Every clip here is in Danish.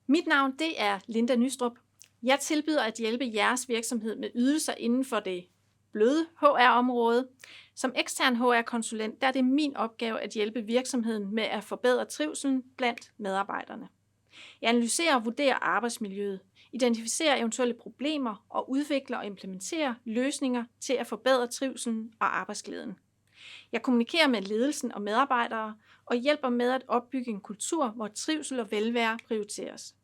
Mit navn det er Linda Nystrup. Jeg tilbyder at hjælpe jeres virksomhed med ydelser inden for det bløde HR-område. Som ekstern HR-konsulent der er det min opgave at hjælpe virksomheden med at forbedre trivselen blandt medarbejderne. Jeg analyserer og vurderer arbejdsmiljøet, identificerer eventuelle problemer og udvikler og implementerer løsninger til at forbedre trivselen og arbejdsglæden. Jeg kommunikerer med ledelsen og medarbejdere og hjælper med at opbygge en kultur, hvor trivsel og velvære prioriteres.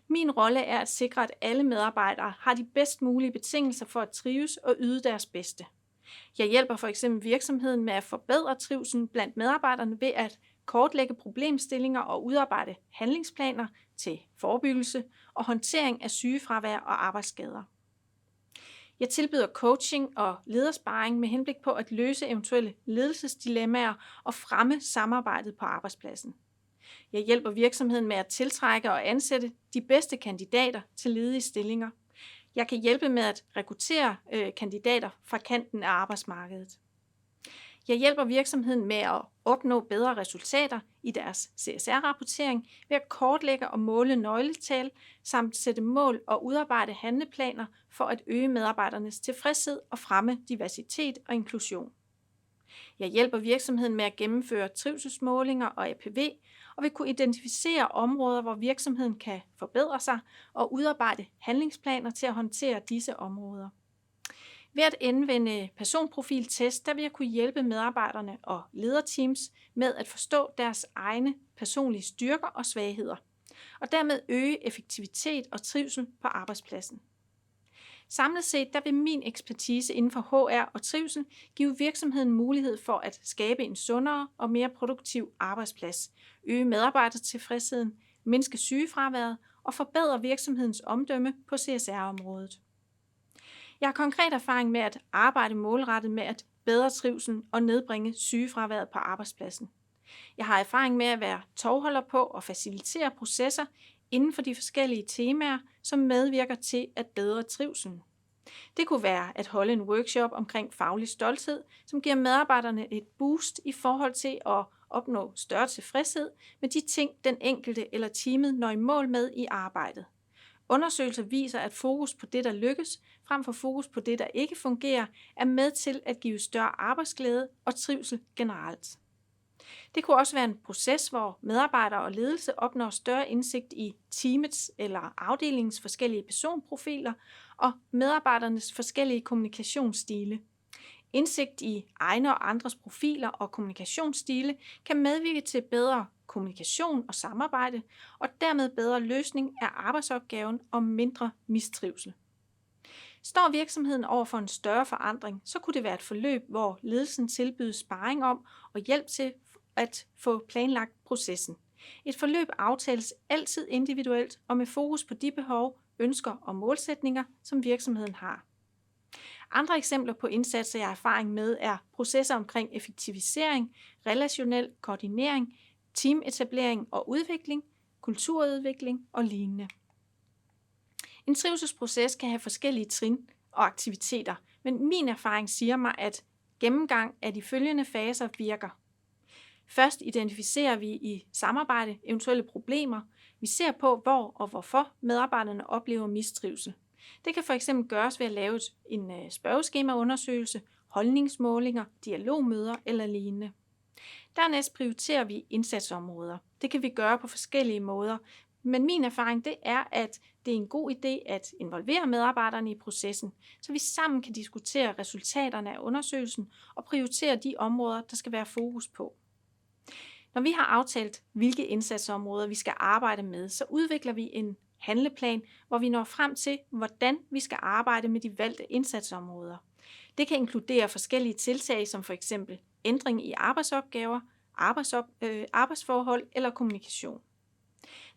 Min rolle er at sikre, at alle medarbejdere har de bedst mulige betingelser for at trives og yde deres bedste. Jeg hjælper for eksempel virksomheden med at forbedre trivslen blandt medarbejderne ved at kortlægge problemstillinger og udarbejde handlingsplaner til forebyggelse og håndtering af sygefravær og arbejdsskader. Jeg tilbyder coaching og ledersparring med henblik på at løse eventuelle ledelsesdilemmaer og fremme samarbejdet på arbejdspladsen. Jeg hjælper virksomheden med at tiltrække og ansætte de bedste kandidater til ledige stillinger. Jeg kan hjælpe med at rekruttere kandidater fra kanten af arbejdsmarkedet. Jeg hjælper virksomheden med at opnå bedre resultater i deres CSR-rapportering ved at kortlægge og måle nøgletal samt sætte mål og udarbejde handleplaner for at øge medarbejdernes tilfredshed og fremme diversitet og inklusion. Jeg hjælper virksomheden med at gennemføre trivselsmålinger og APV og vil kunne identificere områder, hvor virksomheden kan forbedre sig og udarbejde handlingsplaner til at håndtere disse områder. Ved at anvende personprofiltest, der vil jeg kunne hjælpe medarbejderne og lederteams med at forstå deres egne personlige styrker og svagheder, og dermed øge effektivitet og trivsel på arbejdspladsen. Samlet set der vil min ekspertise inden for HR og trivsel give virksomheden mulighed for at skabe en sundere og mere produktiv arbejdsplads, øge medarbejdertilfredsheden, mindske sygefraværet og forbedre virksomhedens omdømme på CSR-området. Jeg har konkret erfaring med at arbejde målrettet med at bedre trivslen og nedbringe sygefraværet på arbejdspladsen. Jeg har erfaring med at være tovholder på og facilitere processer inden for de forskellige temaer, som medvirker til at bedre trivslen. Det kunne være at holde en workshop omkring faglig stolthed, som giver medarbejderne et boost i forhold til at opnå større tilfredshed med de ting, den enkelte eller teamet når i mål med i arbejdet. Undersøgelser viser, at fokus på det, der lykkes, frem for fokus på det, der ikke fungerer, er med til at give større arbejdsglæde og trivsel generelt. Det kunne også være en proces, hvor medarbejdere og ledelse opnår større indsigt i teamets eller afdelingens forskellige personprofiler og medarbejdernes forskellige kommunikationsstile. Indsigt i egne og andres profiler og kommunikationsstile kan medvirke til bedre kommunikation og samarbejde, og dermed bedre løsning af arbejdsopgaven og mindre mistrivsel. Står virksomheden over for en større forandring, så kunne det være et forløb, hvor ledelsen tilbyder sparring om og hjælp til at få planlagt processen. Et forløb aftales altid individuelt og med fokus på de behov, ønsker og målsætninger, som virksomheden har. Andre eksempler på indsatser, jeg har erfaring med, er processer omkring effektivisering, relationel koordinering, teametablering og udvikling, kulturudvikling og lignende. En trivselsproces kan have forskellige trin og aktiviteter, men min erfaring siger mig, at gennemgang af de følgende faser virker. Først identificerer vi i samarbejde eventuelle problemer. Vi ser på, hvor og hvorfor medarbejderne oplever mistrivsel. Det kan fx gøres ved at lave en spørgeskemaundersøgelse, holdningsmålinger, dialogmøder eller lignende. Dernæst prioriterer vi indsatsområder. Det kan vi gøre på forskellige måder, men min erfaring det er, at det er en god idé at involvere medarbejderne i processen, så vi sammen kan diskutere resultaterne af undersøgelsen og prioritere de områder, der skal være fokus på. Når vi har aftalt, hvilke indsatsområder vi skal arbejde med, så udvikler vi en handleplan, hvor vi når frem til, hvordan vi skal arbejde med de valgte indsatsområder. Det kan inkludere forskellige tiltag, som f.eks. ændring i arbejdsopgaver, arbejdsforhold eller kommunikation.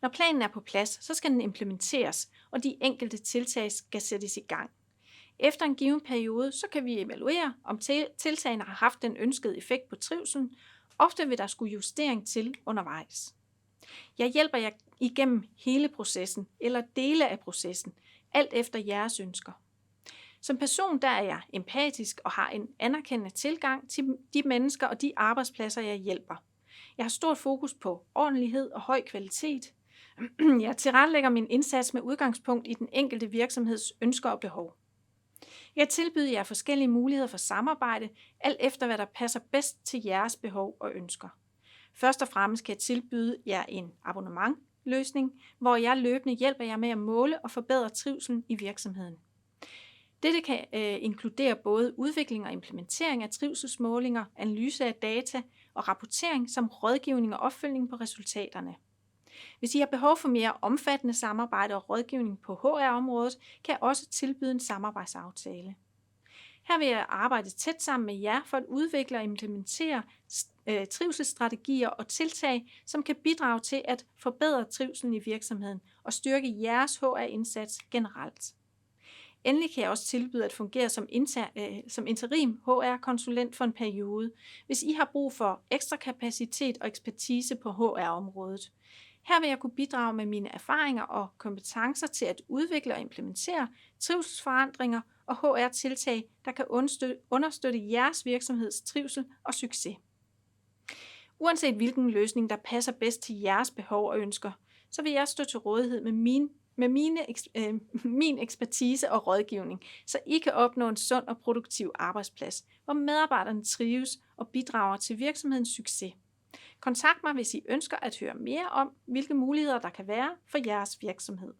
Når planen er på plads, så skal den implementeres, og de enkelte tiltag skal sættes i gang. Efter en given periode, så kan vi evaluere, om tiltagene har haft den ønskede effekt på trivslen. Ofte vil der skulle justering til undervejs. Jeg hjælper jer igennem hele processen eller dele af processen, alt efter jeres ønsker. Som person der er jeg empatisk og har en anerkendende tilgang til de mennesker og de arbejdspladser, jeg hjælper. Jeg har stort fokus på ordentlighed og høj kvalitet, Jeg tilrettelægger min indsats med udgangspunkt i den enkelte virksomheds ønsker og behov. Jeg tilbyder jer forskellige muligheder for samarbejde, alt efter hvad der passer bedst til jeres behov og ønsker. Først og fremmest kan jeg tilbyde jer en abonnementløsning, hvor jeg løbende hjælper jer med at måle og forbedre trivselen i virksomheden. Dette kan inkludere både udvikling og implementering af trivselsmålinger, analyse af data og rapportering samt rådgivning og opfølgning på resultaterne. Hvis I har behov for mere omfattende samarbejde og rådgivning på HR-området, kan jeg også tilbyde en samarbejdsaftale. Her vil jeg arbejde tæt sammen med jer for at udvikle og implementere trivselsstrategier og tiltag, som kan bidrage til at forbedre trivselen i virksomheden og styrke jeres HR-indsats generelt. Endelig kan jeg også tilbyde at fungere som interim HR-konsulent for en periode, hvis I har brug for ekstra kapacitet og ekspertise på HR-området. Her vil jeg kunne bidrage med mine erfaringer og kompetencer til at udvikle og implementere trivselsforandringer og HR-tiltag, der kan understøtte jeres virksomheds trivsel og succes. Uanset hvilken løsning, der passer bedst til jeres behov og ønsker, så vil jeg stå til rådighed med min ekspertise og rådgivning, så I kan opnå en sund og produktiv arbejdsplads, hvor medarbejderne trives og bidrager til virksomhedens succes. Kontakt mig, hvis I ønsker at høre mere om, hvilke muligheder der kan være for jeres virksomhed.